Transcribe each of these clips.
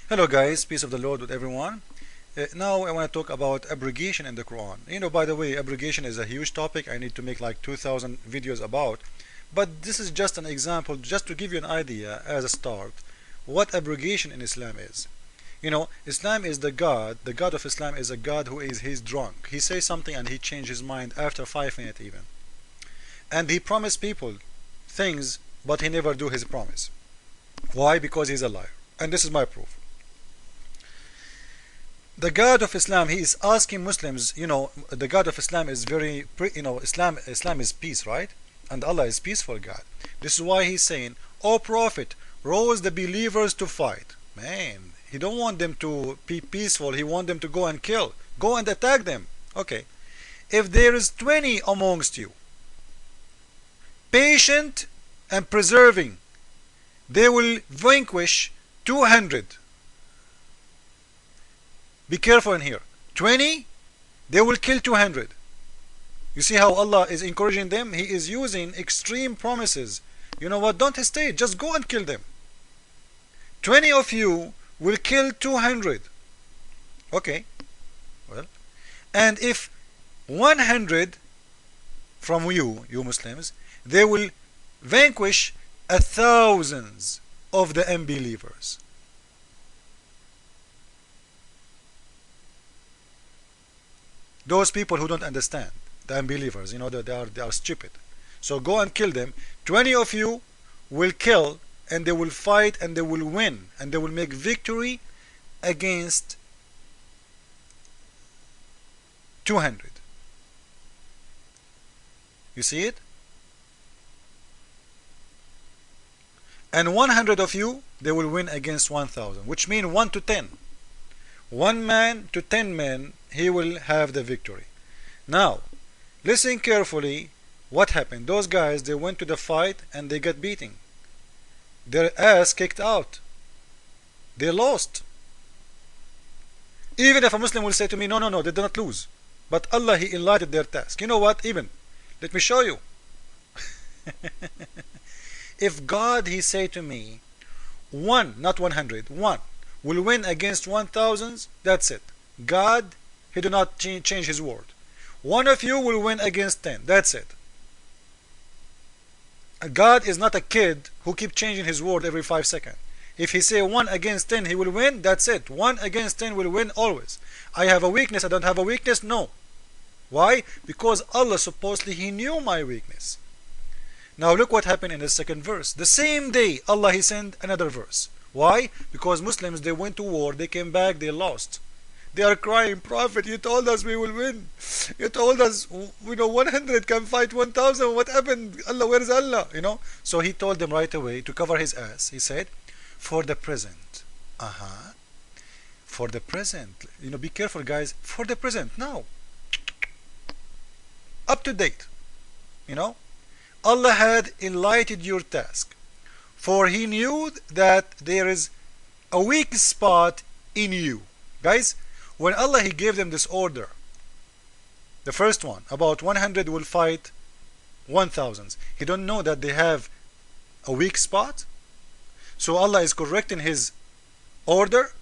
Hello guys, peace of the Lord with everyone. Now I want to talk about abrogation in the Quran. By the way, abrogation is a huge topic. I need to make like 2,000 videos about. But this is just an example, just to give you an idea as a start, what abrogation in Islam is. Islam is the God of Islam is a God he's drunk. He says something and he changes his mind after 5 minutes even. And he promised people things, but he never do his promise. Why? Because he's a liar. And this is my proof. The God of Islam, he is asking Muslims, the God of Islam is very, Islam is peace, right? And Allah is peaceful God. This is why he's saying, "O Prophet, rouse the believers to fight." Man, he don't want them to be peaceful. He want them to go and kill. Go and attack them. Okay. If there is 20 amongst you, patient and preserving, they will vanquish 200. Be careful in here. 20, they will kill 200. You see how Allah is encouraging them? He is using extreme promises. You know what? Don't hesitate. Just go and kill them. 20 of you will kill 200. Okay. Well, and if 100 from you Muslims, they will vanquish thousands of the unbelievers. Those people who don't understand, the unbelievers, they are stupid. So go and kill them. 20 of you will kill, and they will fight, and they will win, and they will make victory against 200. You see it? And 100 of you, they will win against 1,000, which means 1 to 10. 1 man to 10 men, he will have the victory. Now, listen carefully. What happened? Those guys, they went to the fight and they got beaten. Their ass kicked out. They lost. Even if a Muslim will say to me, no, they did not lose. But Allah, he enlightened their task. You know what? Even, let me show you. If God, he say to me, 1, not 100, 1 will win against 1,000, that's it. God, he do not change his word. 1 of you will win against 10, that's it. God is not a kid who keep changing his word every 5 seconds. If he say 1 against 10 he will win, that's it. 1 against 10 will win always. I have a weakness, I don't have a weakness, no. Why? Because Allah supposedly he knew my weakness. Now look what happened in the second verse. The same day Allah he sent another verse. Why? Because Muslims, they went to war, they came back, they lost. They are crying, "Prophet, you told us we will win. You told us 100 can fight 1,000. What happened? Allah, where is Allah?" So he told them right away to cover his ass. He said, "For the present." For the present. Be careful guys. For the present. Now. Up to date. Allah had enlightened your task. For he knew that there is a weak spot in you. Guys, when Allah he gave them this order, the first one, about 100 will fight 1,000. He don't know that they have a weak spot. So Allah is correcting his order.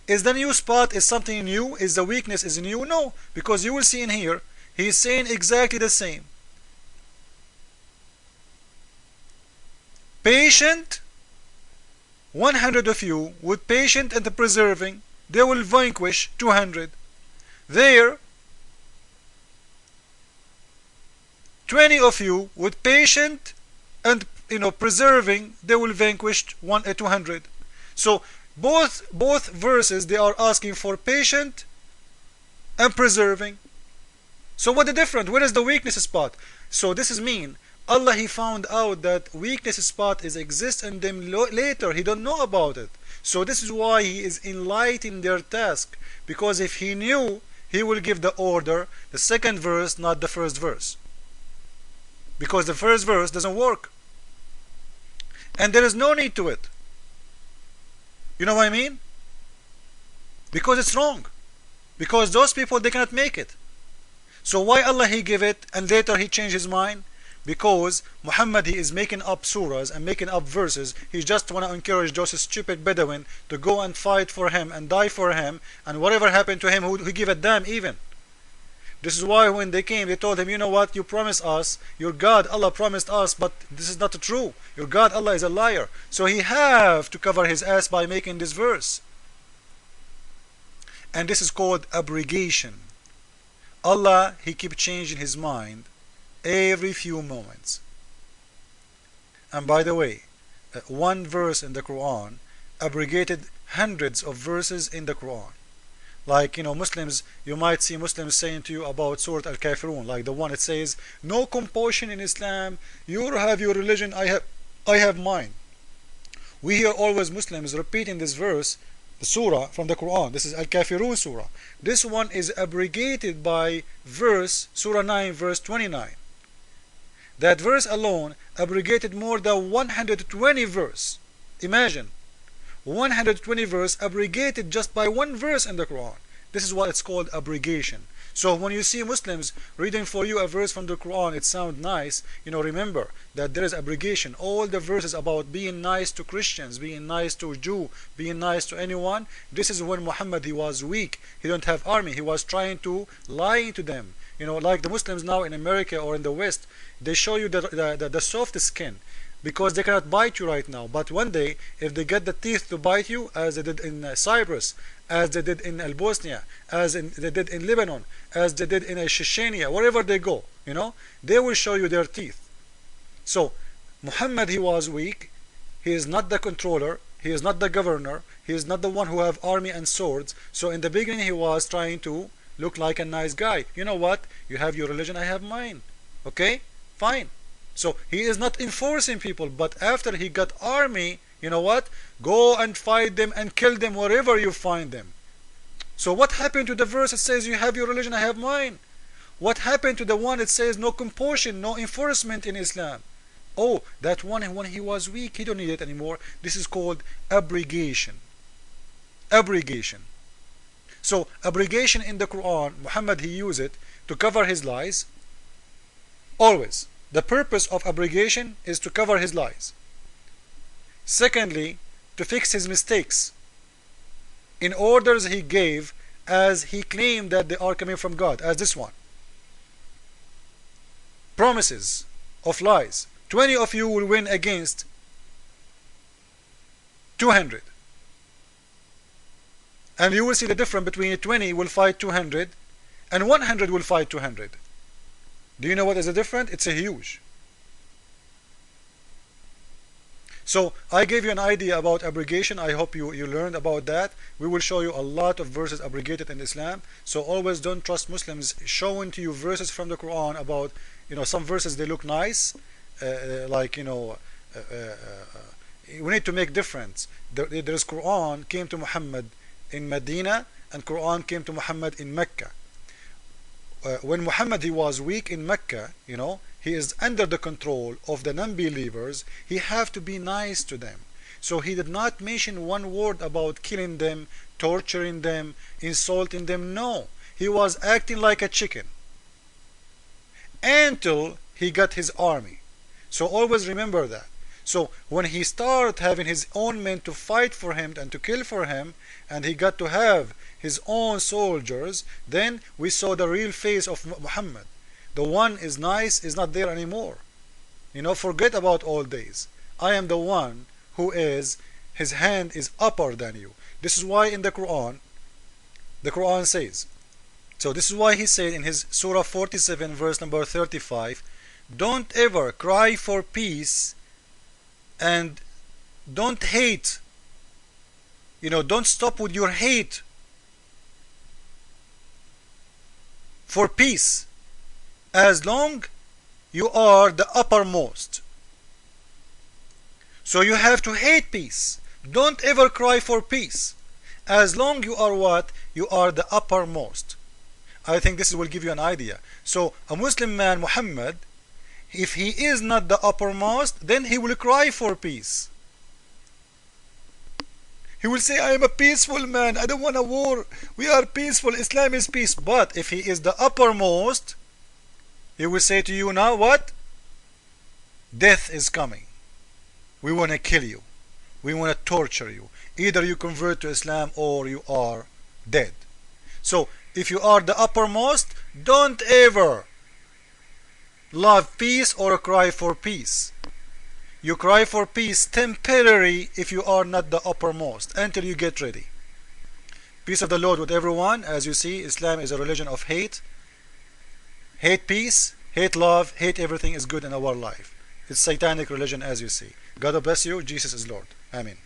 Is the new spot is something new? Is the weakness is new? No, because you will see in here, he is saying exactly the same. Patient, 100 of you with patient and preserving, they will vanquish 200. There, 20 of you with patient and preserving, they will vanquish 200. So both verses, they are asking for patient and preserving. So what the difference? Where is the weakness spot? So this is mean Allah he found out that weakness spot is exist in them later. He don't know about it. So this is why he is enlightening their task. Because if he knew, he will give the order, the second verse, not the first verse. Because the first verse doesn't work. And there is no need to it. You know what I mean? Because it's wrong. Because those people, they cannot make it. So why Allah he give it and later he changed his mind? because Muhammad, he is making up surahs and making up verses. He just want to encourage those stupid Bedouin to go and fight for him and die for him, and whatever happened to him, who give a damn even. This is why when they came, they told him, you know what, you promised us, your God Allah promised us, but this is not true. Your God Allah is a liar. So he have to cover his ass by making this verse. And this is called abrogation. Allah, he keep changing his mind every few moments. And by the way, one verse in the Quran abrogated hundreds of verses in the Quran. Like, Muslims, you might see Muslims saying to you about Surah Al-Kafirun, like the one it says, no compulsion in Islam, you have your religion, I have mine. We hear always Muslims repeating this verse, the surah from the Quran. This is Al-Kafirun surah. This one is abrogated by verse, Surah 9, verse 29. That verse alone abrogated more than 120 verse. Imagine. 120 verse abrogated just by one verse in the Quran. This is what it's called abrogation. So when you see Muslims reading for you a verse from the Quran, it sounds nice, remember that there is abrogation. All the verses about being nice to Christians, being nice to Jew, being nice to anyone, this is when Muhammad, he was weak, he don't have army, he was trying to lie to them. Like the Muslims now in America or in the West, they show you the soft skin, because they cannot bite you right now. But one day, if they get the teeth to bite you, as they did in Cyprus, as they did in Bosnia, they did in Lebanon, as they did in Chechnya, wherever they go, they will show you their teeth. So, Muhammad, he was weak. He is not the controller. He is not the governor. He is not the one who have army and swords. So in the beginning, he was trying to look like a nice guy. You know what? You have your religion, I have mine. Okay? Fine. So he is not enforcing people, but after he got army, you know what? Go and fight them and kill them wherever you find them. So what happened to the verse that says you have your religion, I have mine? What happened to the one that says no compulsion, no enforcement in Islam? Oh, that one, when he was weak, he don't need it anymore. This is called abrogation. Abrogation. So abrogation in the Quran, Muhammad, he used it to cover his lies. Always. The purpose of abrogation is to cover his lies. Secondly, to fix his mistakes in orders he gave as he claimed that they are coming from God, as this one. Promises of lies. 20 of you will win against 200. And you will see the difference between 20 will fight 200 and 100 will fight 200. Do you know what is the difference? It's a huge. So I gave you an idea about abrogation. I hope you learned about that. We will show you a lot of verses abrogated in Islam. So always don't trust Muslims showing to you verses from the Quran about, some verses they look nice, we need to make difference. There's Quran came to Muhammad in Medina and Quran came to Muhammad in Mecca. When Muhammad, he was weak in Mecca, he is under the control of the non-believers, he have to be nice to them. So he did not mention one word about killing them, torturing them, insulting them. No, he was acting like a chicken until he got his army. So always remember that. So when he started having his own men to fight for him and to kill for him, and he got to have his own soldiers, then we saw the real face of Muhammad. The one is nice is not there anymore. Forget about old days. I am the one who is, his hand is upper than you. This is why in the Quran says, so this is why he said in his Surah 47 verse number 35, don't ever cry for peace and don't hate, don't stop with your hate for peace as long you are the uppermost. So you have to hate peace. Don't ever cry for peace as long you are what? You are the uppermost. I think this will give you an idea. So a Muslim man, Muhammad, if he is not the uppermost, then he will cry for peace. He will say, I am a peaceful man, I don't want a war, we are peaceful, Islam is peace. But if he is the uppermost, he will say to you, now what? Death is coming. We want to kill you. We want to torture you. Either you convert to Islam or you are dead. So if you are the uppermost, don't ever love peace or cry for peace. You cry for peace temporary if you are not the uppermost until you get ready. Peace of the Lord with everyone. As you see, Islam is a religion of hate. Hate peace, hate love, hate everything is good in our life. It's satanic religion, as you see. God bless you. Jesus is Lord. Amen.